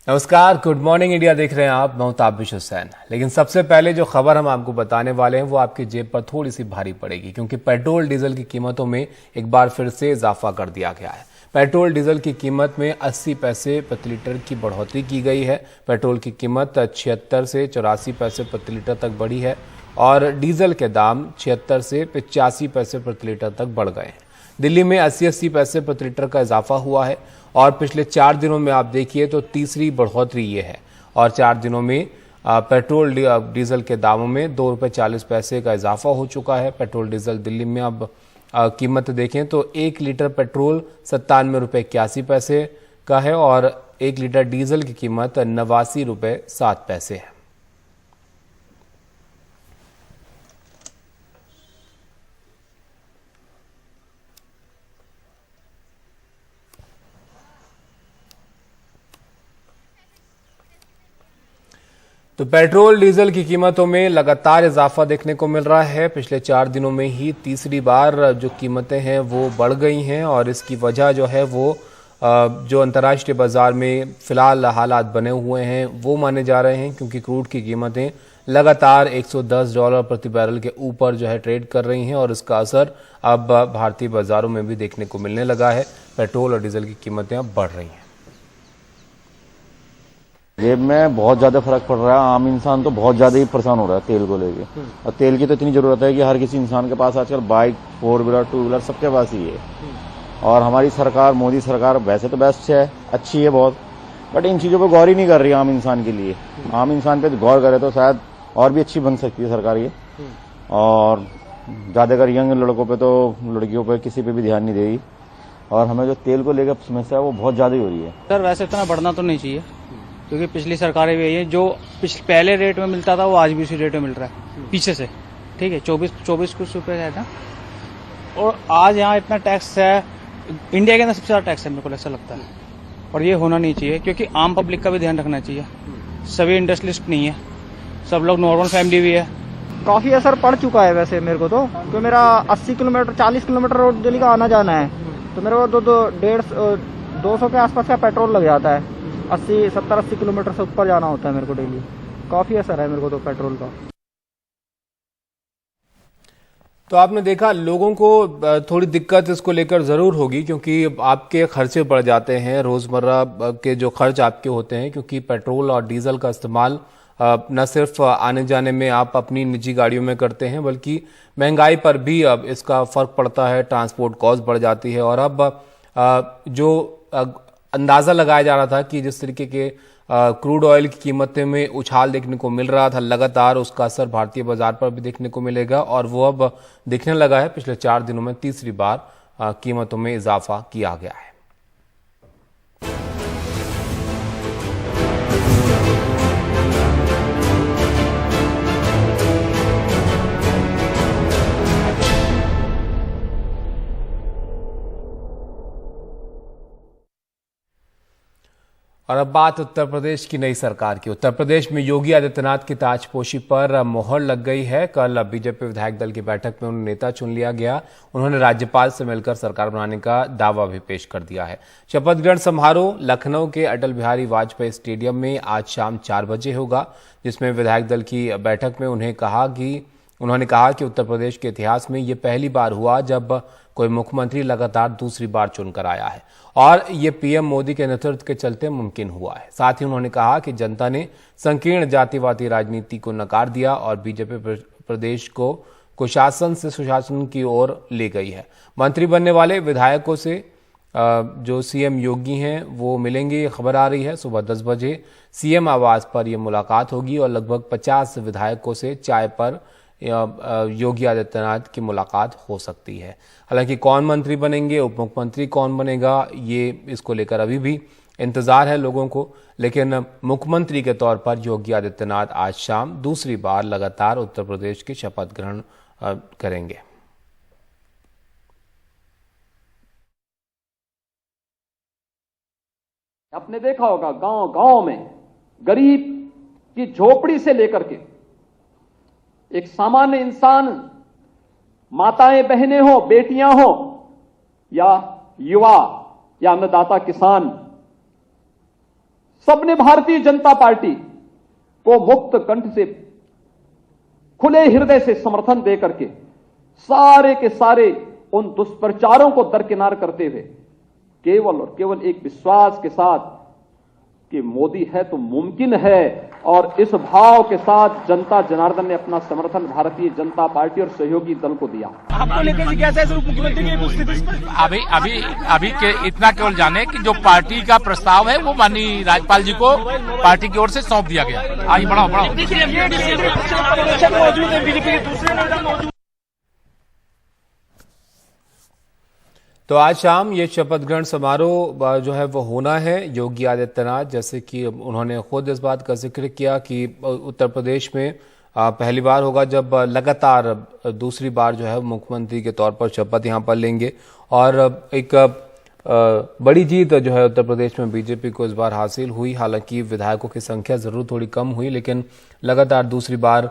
नमस्कार, good morning India देख रहे हैं आप। मैं ताबिश हुसैन। लेकिन सबसे पहले जो खबर हम आपको बताने वाले हैं वो आपकी जेब पर थोड़ी सी भारी पड़ेगी, क्योंकि पेट्रोल डीजल की कीमतों में एक बार फिर से इजाफा कर दिया गया है। पेट्रोल डीजल की कीमत में 80 पैसे प्रति लीटर की बढ़ोतरी की गई है। पेट्रोल की कीमत 76 से 84 पैसे प्रति लीटर तक बढ़ी है और डीजल के दाम 76 से 85 पैसे प्रति लीटर तक बढ़ गए हैं। दिल्ली में 80 पैसे प्रति लीटर का इजाफा हुआ है और पिछले 4 दिनों में आप देखिए तो तीसरी बढ़ोतरी ये है। और 4 दिनों में पेट्रोल डीजल के दामों में ₹2.40 का इजाफा हो चुका है। पेट्रोल डीजल दिल्ली में अब कीमत देखें तो 1 लीटर पेट्रोल ₹97.81 का है और 1 लीटर डीजल की कीमत ₹89.07 है। तो पेट्रोल डीजल की कीमतों में लगातार इजाफा देखने को मिल रहा है। पिछले 4 दिनों में ही तीसरी बार जो कीमतें हैं वो बढ़ गई हैं और इसकी वजह जो है वो जो अंतर्राष्ट्रीय बाजार में फिलहाल हालात बने हुए हैं वो माने जा रहे हैं, क्योंकि क्रूड की कीमतें लगातार $110 प्रति बैरल के ऊपर जो है ट्रेड कर रही हैं और इसका असर अब भारतीय बाजारों में भी देखने को मिलने लगा है। पेट्रोल और डीजल की कीमतें अब बढ़ रही हैं। जेब में बहुत ज्यादा फर्क पड़ रहा है। आम इंसान तो बहुत ज्यादा ही परेशान हो रहा है तेल को लेके। और तेल की तो इतनी जरूरत है कि हर किसी इंसान के पास आजकल बाइक, 4 व्हीलर, 2 व्हीलर सबके पास ही है। और हमारी सरकार, मोदी सरकार वैसे तो बेस्ट है, अच्छी है बहुत, बट इन चीजों पर गौर ही नहीं कर रही आम इंसान के लिए। आम इंसान पे गौर करे तो शायद और भी अच्छी बन सकती है सरकार ये। और ज्यादातर यंग लड़कों पे तो, लड़कियों पे, किसी पे भी ध्यान नहीं देगी। और हमें जो तेल को लेकर समस्या है वो बहुत ज्यादा ही हो रही है। सर वैसे इतना बढ़ना तो नहीं चाहिए, क्योंकि पिछली सरकारें भी यही है, जो पहले रेट में मिलता था वो आज भी उसी रेट में मिल रहा है पीछे से। ठीक है, 24 कुछ रुपए है ना। और आज यहाँ इतना टैक्स है, इंडिया के अंदर सबसे ज्यादा टैक्स है मेरे को ऐसा लगता है। और ये होना नहीं चाहिए, क्योंकि आम पब्लिक का भी ध्यान रखना चाहिए। सभी इंडस्ट्रियलिस्ट नहीं है, सब लोग नॉर्मल फैमिली भी है। काफी असर पड़ चुका है वैसे मेरे को तो, क्योंकि मेरा 80 किलोमीटर 40 किलोमीटर रोड डेली का आना जाना है, तो मेरे को 200 के आसपास का पेट्रोल लग जाता है। 70-80 किलोमीटर से ऊपर जाना होता है मेरे को डेली। काफी असर है मेरे को तो पेट्रोल का। तो आपने देखा, लोगों को थोड़ी दिक्कत इसको लेकर जरूर होगी, क्योंकि आपके खर्चे बढ़ जाते हैं, रोजमर्रा के जो खर्च आपके होते हैं, क्योंकि पेट्रोल और डीजल का इस्तेमाल न सिर्फ आने जाने में आप अपनी निजी गाड़ियों में करते हैं, बल्कि महंगाई पर भी अब इसका फर्क पड़ता है। ट्रांसपोर्ट कॉस्ट बढ़ जाती है और अब जो अंदाजा लगाया जा रहा था कि जिस तरीके के क्रूड ऑयल की कीमतें में उछाल देखने को मिल रहा था लगातार, उसका असर भारतीय बाजार पर भी देखने को मिलेगा और वो अब दिखने लगा है। पिछले 4 दिनों में तीसरी बार कीमतों में इजाफा किया गया है। और अब बात उत्तर प्रदेश की नई सरकार की। उत्तर प्रदेश में योगी आदित्यनाथ की ताजपोशी पर मोहर लग गई है। कल बीजेपी विधायक दल की बैठक में उन्हें नेता चुन लिया गया। उन्होंने राज्यपाल से मिलकर सरकार बनाने का दावा भी पेश कर दिया है। शपथ ग्रहण समारोह लखनऊ के अटल बिहारी वाजपेयी स्टेडियम में आज शाम 4 बजे होगा, जिसमें विधायक दल की बैठक में उन्होंने कहा कि उत्तर प्रदेश के इतिहास में ये पहली बार हुआ जब कोई मुख्यमंत्री लगातार दूसरी बार चुनकर आया है और ये पीएम मोदी के नेतृत्व के चलते मुमकिन हुआ है। साथ ही उन्होंने कहा कि जनता ने संकीर्ण जातिवादी राजनीति को नकार दिया और बीजेपी प्रदेश को कुशासन से सुशासन की ओर ले गई है। मंत्री बनने वाले विधायकों से जो सीएम योगी हैं वो मिलेंगे, खबर आ रही है। सुबह 10 बजे सीएम आवास पर यह मुलाकात होगी और लगभग 50 विधायकों से चाय पर योगी आदित्यनाथ की मुलाकात हो सकती है। हालांकि कौन मंत्री बनेंगे, उप मुख्यमंत्री कौन बनेगा, ये इसको लेकर अभी भी इंतजार है लोगों को, लेकिन मुख्यमंत्री के तौर पर योगी आदित्यनाथ आज शाम दूसरी बार लगातार उत्तर प्रदेश की शपथ ग्रहण करेंगे। आपने देखा होगा गांव गांव में गरीब की झोपड़ी से लेकर के एक सामान्य इंसान, माताएं बहनें हो, बेटियां हो या युवा या अन्नदाता किसान, सबने भारतीय जनता पार्टी को मुक्त कंठ से, खुले हृदय से समर्थन देकर के सारे के सारे उन दुष्प्रचारों को दरकिनार करते हुए केवल और केवल एक विश्वास के साथ कि मोदी है तो मुमकिन है, और इस भाव के साथ जनता जनार्दन ने अपना समर्थन भारतीय जनता पार्टी और सहयोगी दल को दिया। आपको लेकर कैसे मुख्यमंत्री की स्थिति अभी के इतना केवल जाने कि जो पार्टी का प्रस्ताव है वो माननीय राज्यपाल जी को पार्टी की ओर से सौंप दिया गया। आइए बढ़ाओ। तो आज शाम ये शपथ ग्रहण समारोह जो है वो होना है। योगी आदित्यनाथ, जैसे कि उन्होंने खुद इस बात का जिक्र किया कि उत्तर प्रदेश में पहली बार होगा जब लगातार दूसरी बार जो है मुख्यमंत्री के तौर पर शपथ यहां पर लेंगे, और एक बड़ी जीत जो है उत्तर प्रदेश में बीजेपी को इस बार हासिल हुई। हालांकि विधायकों की संख्या जरूर थोड़ी कम हुई, लेकिन लगातार दूसरी बार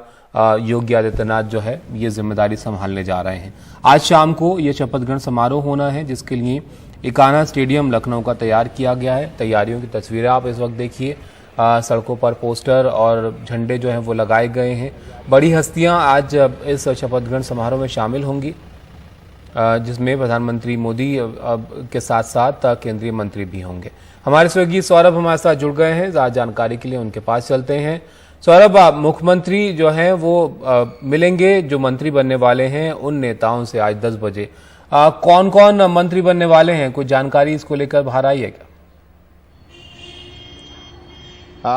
योगी आदित्यनाथ जो है ये जिम्मेदारी संभालने जा रहे हैं। आज शाम को ये शपथ ग्रहण समारोह होना है, जिसके लिए इकाना स्टेडियम लखनऊ का तैयार किया गया है। तैयारियों की तस्वीरें आप इस वक्त देखिए। सड़कों पर पोस्टर और झंडे जो हैं वो लगाए गए हैं। बड़ी हस्तियां आज इस शपथ ग्रहण समारोह में शामिल होंगी, जिसमें प्रधानमंत्री मोदी के साथ साथ केंद्रीय मंत्री भी होंगे। हमारे सहयोगी सौरभ हमारे साथ जुड़ गए हैं, ज्यादा जानकारी के लिए उनके पास चलते हैं। सौरभ, मुख्यमंत्री जो हैं वो मिलेंगे, जो मंत्री बनने वाले हैं उन नेताओं से आज 10 बजे। कौन कौन मंत्री बनने वाले हैं, कोई जानकारी इसको लेकर बाहर आई है क्या?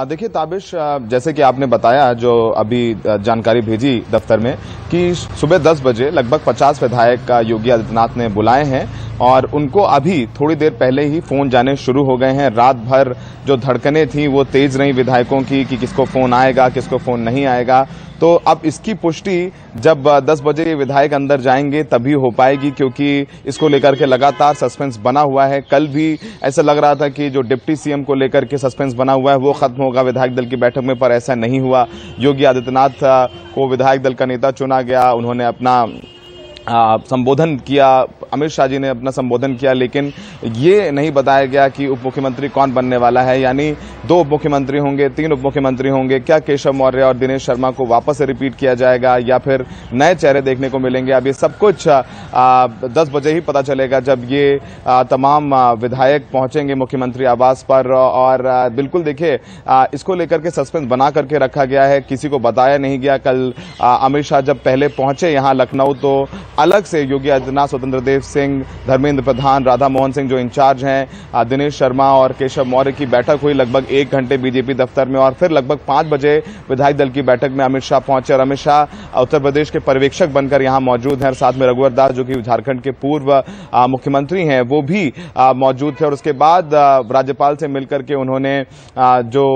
देखिए ताबिश, जैसे कि आपने बताया, जो अभी जानकारी भेजी दफ्तर में कि सुबह 10 बजे लगभग 50 विधायक योगी आदित्यनाथ ने बुलाए हैं, और उनको अभी थोड़ी देर पहले ही फोन जाने शुरू हो गए हैं। रात भर जो धड़कनें थी वो तेज रही विधायकों की कि किसको फोन आएगा, किसको फोन नहीं आएगा। तो अब इसकी पुष्टि जब 10 बजे ये विधायक अंदर जाएंगे तभी हो पाएगी, क्योंकि इसको लेकर के लगातार सस्पेंस बना हुआ है। कल भी ऐसा लग रहा था कि जो डिप्टी सीएम को लेकर के सस्पेंस बना हुआ है वो खत्म होगा विधायक दल की बैठक में, पर ऐसा नहीं हुआ। योगी आदित्यनाथ को विधायक दल का नेता चुना गया, उन्होंने अपना संबोधन किया, अमित शाह जी ने अपना संबोधन किया, लेकिन ये नहीं बताया गया कि उप मुख्यमंत्री कौन बनने वाला है। यानी 2 उप मुख्यमंत्री होंगे, 3 उप मुख्यमंत्री होंगे, क्या केशव मौर्य और दिनेश शर्मा को वापस से रिपीट किया जाएगा या फिर नए चेहरे देखने को मिलेंगे। अब ये सब कुछ 10 बजे ही पता चलेगा, जब ये तमाम विधायक पहुंचेंगे मुख्यमंत्री आवास पर। और बिल्कुल देखिए, इसको लेकर के सस्पेंस बना करके रखा गया है, किसी को बताया नहीं गया। कल अमित शाह जब पहले पहुंचे यहाँ लखनऊ, तो अलग से योगी आदित्यनाथ, स्वतंत्र देव सिंह, धर्मेंद्र प्रधान, राधा मोहन सिंह जो इंचार्ज हैं, दिनेश शर्मा और केशव मौर्य की बैठक हुई लगभग 1 घंटे बीजेपी दफ्तर में, और फिर लगभग 5 बजे विधायक दल की बैठक में अमित शाह पहुंचे। और अमित शाह उत्तर प्रदेश के पर्यवेक्षक बनकर यहां मौजूद हैं, और साथ में रघुवर दास जो कि झारखंड के पूर्व मुख्यमंत्री हैं वो भी मौजूद थे। और उसके बाद राज्यपाल से मिलकर के उन्होंने जो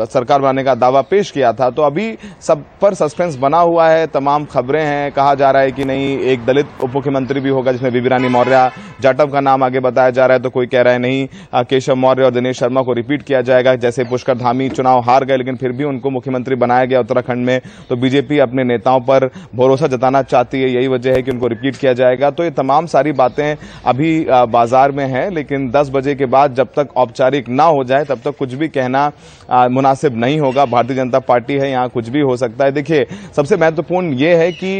सरकार बनाने का दावा पेश किया था। तो अभी सब पर सस्पेंस बना हुआ है, तमाम खबरें हैं। कहा जा रहा है कि नहीं, एक दलित उप मुख्यमंत्री भी होगा जिसमें बीबी रानी मौर्य जाटव का नाम आगे बताया जा रहा है, तो कोई कह रहा है नहीं, केशव मौर्य और दिनेश शर्मा को रिपीट किया जाएगा। जैसे पुष्कर धामी चुनाव हार गए लेकिन फिर भी उनको मुख्यमंत्री बनाया गया उत्तराखंड में, तो बीजेपी अपने नेताओं पर भरोसा जताना चाहती है, यही वजह है कि उनको रिपीट किया जाएगा। तो ये तमाम सारी बातें अभी बाजार में है, लेकिन 10 बजे के बाद जब तक औपचारिक ना हो जाए तब तक कुछ भी कहना मुनासिब नहीं होगा। भारतीय जनता पार्टी है, यहाँ कुछ भी हो सकता है। देखिए, सबसे महत्वपूर्ण ये है कि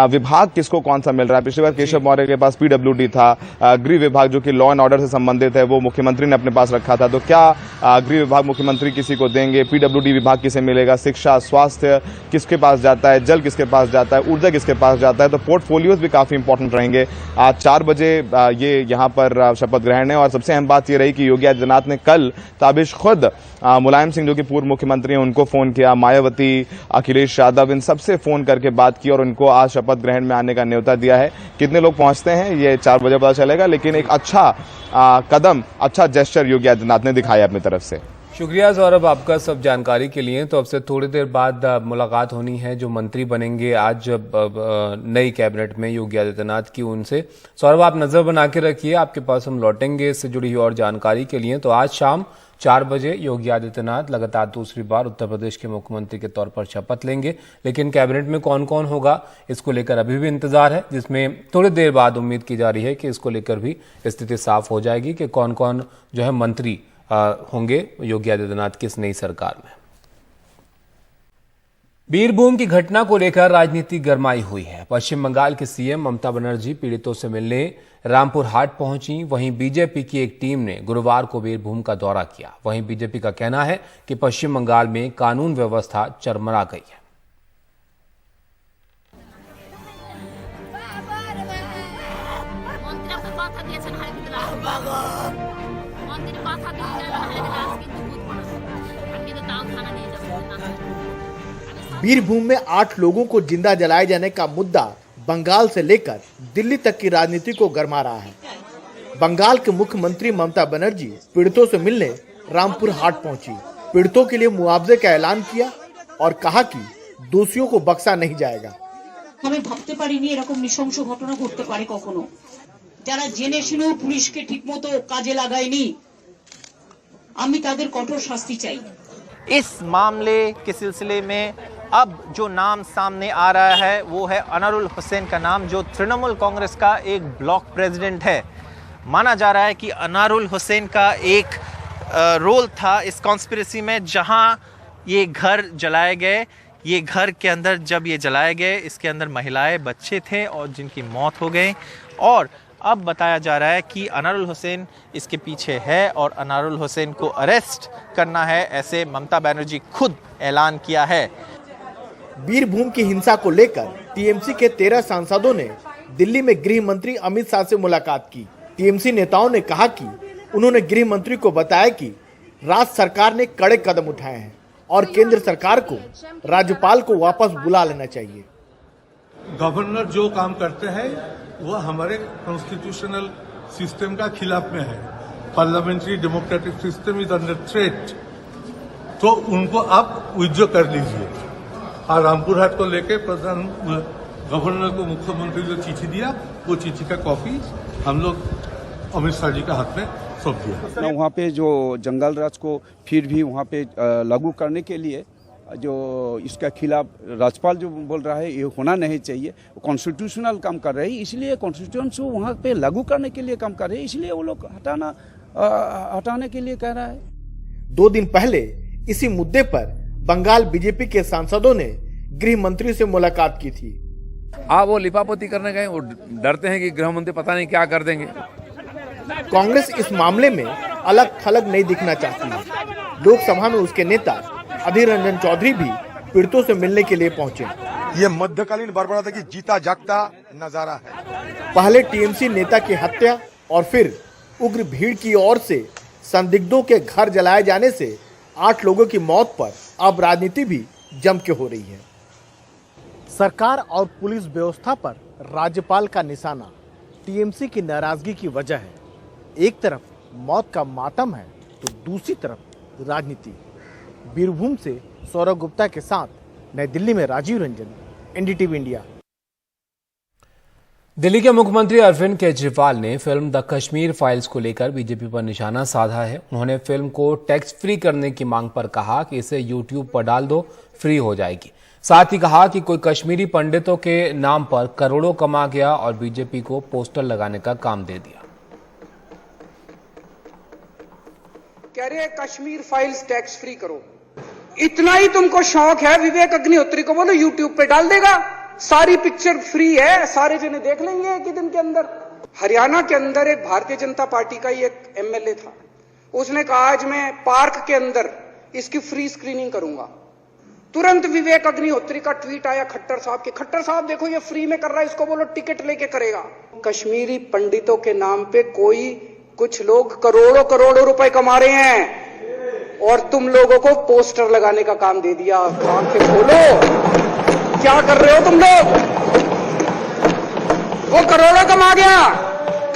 विभाग किसको कौन सा मिल रहा है। पिछली बार केशव मौर्य के पास पीडब्ल्यूडी था, गृह विभाग जो कि लॉ एंड ऑर्डर से संबंधित है वो मुख्यमंत्री ने अपने पास रखा था, तो क्या गृह विभाग मुख्यमंत्री किसी को देंगे, पीडब्ल्यूडी विभाग किसे मिलेगा, शिक्षा, स्वास्थ्य किसके पास जाता है, जल किसके पास जाता है, ऊर्जा किसके पास जाता है। तो पोर्टफोलियोज भी काफी इंपॉर्टेंट रहेंगे। आज 4 बजे ये यहाँ पर शपथ ग्रहण है, और सबसे अहम बात यह रही कि योगी आदित्यनाथ ने कल ताबिश खुद मुलायम सिंह जो कि पूर्व मुख्यमंत्री हैं उनको फोन किया, मायावती, अखिलेश यादव, इन सबसे फोन करके बात की और उनको आज शपथ ग्रहण में आने का न्योता दिया है। कितने लोग पहुंचते हैं ये 4 बजे पता चलेगा, लेकिन एक अच्छा कदम, अच्छा जेस्चर योगी आदित्यनाथ ने दिखाया अपनी तरफ से। शुक्रिया सौरभ आपका सब जानकारी के लिए। तो अब से थोड़ी देर बाद मुलाकात होनी है जो मंत्री बनेंगे आज नई कैबिनेट में योगी आदित्यनाथ की, उनसे। सौरभ आप नजर बना के रखिए, आपके पास हम लौटेंगे इससे जुड़ी हुई और जानकारी के लिए। तो आज शाम 4 बजे योगी आदित्यनाथ लगातार दूसरी बार उत्तर प्रदेश के मुख्यमंत्री के तौर पर शपथ लेंगे, लेकिन कैबिनेट में कौन कौन होगा इसको लेकर अभी भी इंतजार है, जिसमें थोड़ी देर बाद उम्मीद की जा रही है कि इसको लेकर भी स्थिति साफ हो जाएगी कि कौन कौन जो है मंत्री होंगे योगी आदित्यनाथ की इस नई सरकार में। बीरभूम की घटना को लेकर राजनीति गरमाई हुई है। पश्चिम बंगाल की सीएम ममता बनर्जी पीड़ितों से मिलने रामपुर हाट पहुंची। वहीं बीजेपी की एक टीम ने गुरुवार को बीरभूम का दौरा किया। वहीं बीजेपी का कहना है कि पश्चिम बंगाल में कानून व्यवस्था चरमरा गई है। बीरभूम में 8 लोगों को जिंदा जलाए जाने का मुद्दा बंगाल से लेकर दिल्ली तक की राजनीति को गरमा रहा है। बंगाल के मुख्यमंत्री ममता बनर्जी पीड़ितों से मिलने रामपुर हाट पहुंची। पीड़ितों के लिए मुआवजे का ऐलान किया और कहा कि दोषियों को बख्शा नहीं जाएगा। हमें भाबते पारिनी एरकम नृशंस घटना घटते पारे कखनो। যারা জেনে শুনেও পুলিশকে ঠিকমতো কাজে লাগায়নি আমি তাদের কঠোর শাস্তি চাই। इस मामले के सिलसिले में अब जो नाम सामने आ रहा है वो है अनारुल हुसैन का नाम, जो तृणमूल कांग्रेस का एक ब्लॉक प्रेसिडेंट है। माना जा रहा है कि अनारुल हुसैन का एक रोल था इस कॉन्स्पिरेसी में, जहां ये घर जलाए गए। ये घर के अंदर जब ये जलाए गए, इसके अंदर महिलाएं, बच्चे थे और जिनकी मौत हो गई। और अब बताया जा रहा है कि अनारुल हुसैन इसके पीछे है और अनारुल हुसैन को अरेस्ट करना है, ऐसे ममता बनर्जी खुद ऐलान किया है। बीरभूम की हिंसा को लेकर टीएमसी के 13 सांसदों ने दिल्ली में गृह मंत्री अमित शाह से मुलाकात की। टीएमसी नेताओं ने कहा कि उन्होंने गृह मंत्री को बताया कि राज्य सरकार ने कड़े कदम उठाए हैं और केंद्र सरकार को राज्यपाल को वापस बुला लेना चाहिए। गवर्नर जो काम करते हैं वो हमारे कॉन्स्टिट्यूशनल सिस्टम का खिलाफ में है। Parliamentary democratic system is under threat, तो उनको आप विड्रॉ कर लीजिए। और रामपुर हाट को लेके प्रधान गवर्नर को मुख्यमंत्री जो चिट्ठी दिया, वो चिट्ठी का कॉपी हम लोग अमित शाह जी के हाथ में सौंप दिया। वहाँ पे जो जंगल राज को फिर भी वहाँ पे लागू करने के लिए जो इसका खिलाफ राज्यपाल जो बोल रहा है ये होना नहीं चाहिए। कॉन्स्टिट्यूशनल काम कर रहे हैं, इसलिए कॉन्स्टिट्यूशन को वहाँ पे लागू करने के लिए काम कर रहे हैं, इसलिए वो लोग हटाने के लिए कह रहा है। 2 दिन पहले इसी मुद्दे पर बंगाल बीजेपी के सांसदों ने गृह मंत्री से मुलाकात की थी। वो लिपापोती करने गए, वो डरते हैं कि गृह मंत्री पता नहीं क्या कर देंगे। कांग्रेस इस मामले में अलग थलग नहीं दिखना चाहती है। लोकसभा में उसके नेता अधीर रंजन चौधरी भी पीड़ितों से मिलने के लिए पहुंचे। ये मध्यकालीन बर्बरता की जीता जागता नजारा है। पहले टीएमसी नेता की हत्या और फिर उग्र भीड़ की ओर से संदिग्धों के घर जलाए जाने से 8 लोगों की मौत पर अब राजनीति भी जम के हो रही है। सरकार और पुलिस व्यवस्था पर राज्यपाल का निशाना टीएमसी की नाराजगी की वजह है। एक तरफ मौत का मातम है तो दूसरी तरफ राजनीति। बीरभूम से सौरभ गुप्ता के साथ नई दिल्ली में राजीव रंजन, एनडीटीवी इंडिया। दिल्ली के मुख्यमंत्री अरविंद केजरीवाल ने फिल्म द कश्मीर फाइल्स को लेकर बीजेपी पर निशाना साधा है। उन्होंने फिल्म को टैक्स फ्री करने की मांग पर कहा कि इसे यूट्यूब पर डाल दो, फ्री हो जाएगी। साथ ही कहा कि कोई कश्मीरी पंडितों के नाम पर करोड़ों कमा गया और बीजेपी को पोस्टर लगाने का काम दे दिया। कह रहे कश्मीर फाइल्स टैक्स फ्री करो, इतना ही तुमको शौक है विवेक अग्निहोत्री को बोलो यूट्यूब पे डाल देगा, सारी पिक्चर फ्री है, सारे जने देख लेंगे एक ही दिन के अंदर। हरियाणा के अंदर एक भारतीय जनता पार्टी का ही एक एमएलए था, उसने कहा आज मैं पार्क के अंदर इसकी फ्री स्क्रीनिंग करूंगा। तुरंत विवेक अग्निहोत्री का ट्वीट आया खट्टर साहब के, खट्टर साहब देखो ये फ्री में कर रहा है, इसको बोलो टिकट लेके करेगा। कश्मीरी पंडितों के नाम पे कुछ लोग करोड़ों करोड़ों रुपए कमा रहे हैं और तुम लोगों को पोस्टर लगाने का काम दे दिया। आंखें खोलो, क्या कर रहे हो तुम लोग? वो करोड़ों कमा गया,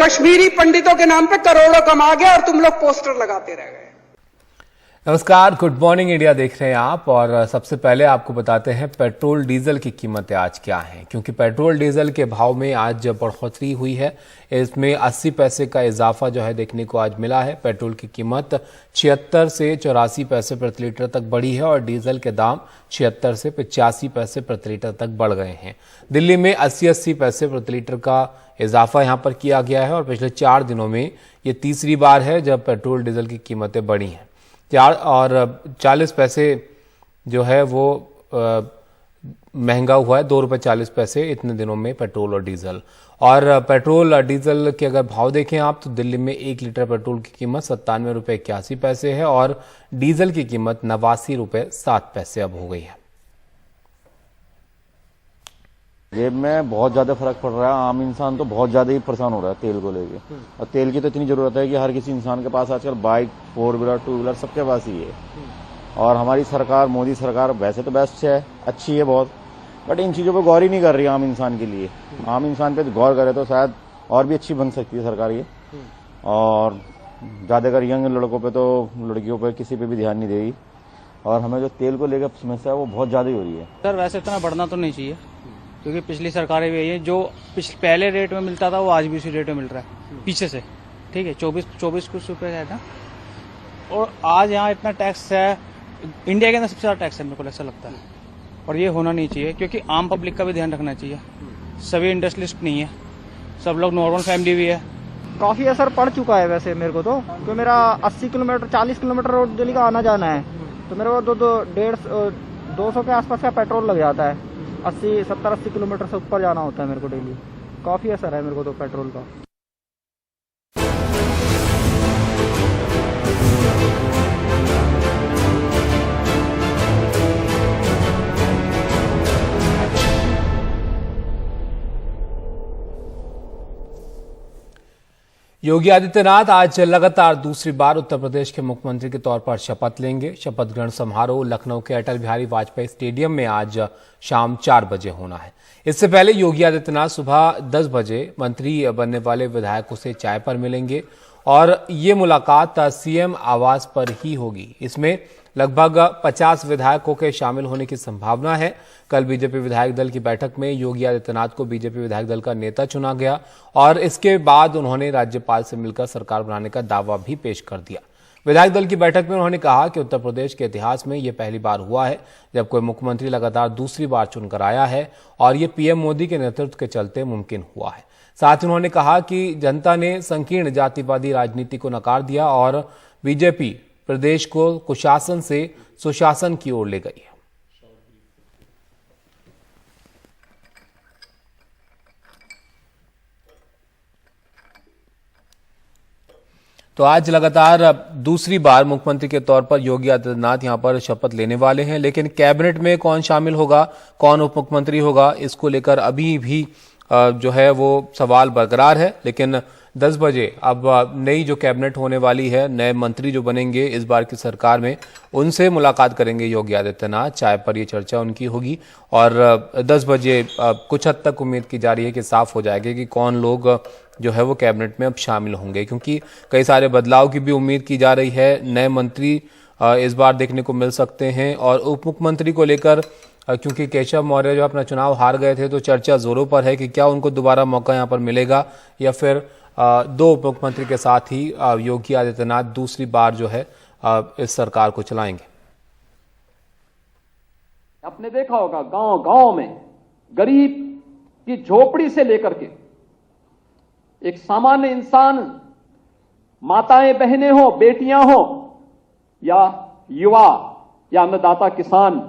कश्मीरी पंडितों के नाम पे करोड़ों कमा गया और तुम लोग पोस्टर लगाते रह गए। नमस्कार, गुड मॉर्निंग इंडिया देख रहे हैं आप। और सबसे पहले आपको बताते हैं पेट्रोल डीजल की कीमतें आज क्या हैं, क्योंकि पेट्रोल डीजल के भाव में आज बढ़ोतरी हुई है। इसमें 80 पैसे का इजाफा जो है देखने को आज मिला है। पेट्रोल की कीमत 76 से 84 पैसे प्रति लीटर तक बढ़ी है और डीजल के दाम 76 से 85 पैसे प्रति लीटर तक बढ़ गए हैं। दिल्ली में 80 पैसे प्रति लीटर का इजाफा यहां पर किया गया है और पिछले 4 दिनों में ये तीसरी बार है जब पेट्रोल डीजल की कीमतें बढ़ी हैं। 40 पैसे जो है वो महंगा हुआ है, 2 रुपये 40 पैसे इतने दिनों में पेट्रोल और डीजल। और पेट्रोल और डीजल के अगर भाव देखें आप तो दिल्ली में 1 लीटर पेट्रोल की कीमत 97 रुपये 81 पैसे है और डीजल की कीमत 89 रुपये 7 पैसे अब हो गई है। जेब में बहुत ज्यादा फर्क पड़ रहा है। आम इंसान तो बहुत ज्यादा ही परेशान हो रहा है तेल को लेके। और तेल की तो इतनी जरूरत है कि हर किसी इंसान के पास आजकल बाइक, 4 व्हीलर, 2 व्हीलर सबके पास ही है। और हमारी सरकार, मोदी सरकार वैसे तो बेस्ट है, अच्छी है बहुत, बट इन चीजों पर गौर ही नहीं कर रही आम इंसान के लिए। आम इंसान पे गौर करे तो शायद और भी अच्छी बन सकती है सरकार ये। और ज्यादातर यंग लड़कों पे, तो लड़कियों पे, किसी पे भी ध्यान नहीं देगी। और हमें जो तेल को लेकर समस्या है वो बहुत ज्यादा ही हो रही है। सर वैसे इतना बढ़ना तो नहीं चाहिए, क्योंकि पिछली सरकारें भी यही है, जो पहले रेट में मिलता था वो आज भी उसी रेट में मिल रहा है पीछे से। ठीक है, 24 कुछ रुपये का है ना। और आज यहाँ इतना टैक्स है, इंडिया के अंदर सबसे ज़्यादा टैक्स है, मेरे को ऐसा लगता है। और ये होना नहीं चाहिए, क्योंकि आम पब्लिक का भी ध्यान रखना चाहिए। सभी इंडस्ट्रियलिस्ट नहीं है, सब लोग नॉर्मल फैमिली भी है। काफ़ी असर पड़ चुका है वैसे मेरे को तो, क्योंकि मेरा 80 किलोमीटर 40 किलोमीटर रोड डेली का आना जाना है, तो मेरे को 200 के आसपास का पेट्रोल लग जाता है। 70-80 किलोमीटर से ऊपर जाना होता है मेरे को डेली। काफ़ी असर है मेरे को तो पेट्रोल का। योगी आदित्यनाथ आज लगातार दूसरी बार उत्तर प्रदेश के मुख्यमंत्री के तौर पर शपथ लेंगे। शपथ ग्रहण समारोह लखनऊ के अटल बिहारी वाजपेयी स्टेडियम में आज शाम 4 बजे होना है। इससे पहले योगी आदित्यनाथ सुबह 10 बजे मंत्री बनने वाले विधायकों से चाय पर मिलेंगे और ये मुलाकात सीएम आवास पर ही होगी। इसमें लगभग 50 विधायकों के शामिल होने की संभावना है। कल बीजेपी विधायक दल की बैठक में योगी आदित्यनाथ को बीजेपी विधायक दल का नेता चुना गया और इसके बाद उन्होंने राज्यपाल से मिलकर सरकार बनाने का दावा भी पेश कर दिया। विधायक दल की बैठक में उन्होंने कहा कि उत्तर प्रदेश के इतिहास में यह पहली बार हुआ है जब कोई मुख्यमंत्री लगातार दूसरी बार चुनकर आया है और ये पीएम मोदी के नेतृत्व के चलते मुमकिन हुआ है। साथ ही उन्होंने कहा कि जनता ने संकीर्ण जातिवादी राजनीति को नकार दिया और बीजेपी प्रदेश को कुशासन से सुशासन की ओर ले गई है। तो आज लगातार दूसरी बार मुख्यमंत्री के तौर पर योगी आदित्यनाथ यहां पर शपथ लेने वाले हैं, लेकिन कैबिनेट में कौन शामिल होगा, कौन उप मुख्यमंत्री होगा, इसको लेकर अभी भी जो है वो सवाल बरकरार है। लेकिन 10 बजे अब नई जो कैबिनेट होने वाली है, नए मंत्री जो बनेंगे इस बार की सरकार में, उनसे मुलाकात करेंगे योगी आदित्यनाथ। चाय पर ये चर्चा उनकी होगी और 10 बजे कुछ हद तक उम्मीद की जा रही है कि साफ हो जाएगी कि कौन लोग जो है वो कैबिनेट में अब शामिल होंगे, क्योंकि कई सारे बदलाव की भी उम्मीद की जा रही है। नए मंत्री इस बार देखने को मिल सकते हैं और उप मुख्यमंत्री को लेकर क्योंकि केशव मौर्य जो अपना चुनाव हार गए थे तो चर्चा जोरों पर है कि क्या उनको दोबारा मौका यहां पर मिलेगा या फिर 2 उप मुख्यमंत्री के साथ ही योगी आदित्यनाथ दूसरी बार जो है इस सरकार को चलाएंगे। आपने देखा होगा गांव गांव में गरीब की झोपड़ी से लेकर के एक सामान्य इंसान, माताएं बहनें हो, बेटियां हो या युवा या अन्नदाता किसान,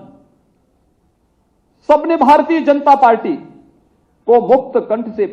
सबने भारतीय जनता पार्टी को मुक्त कंठ से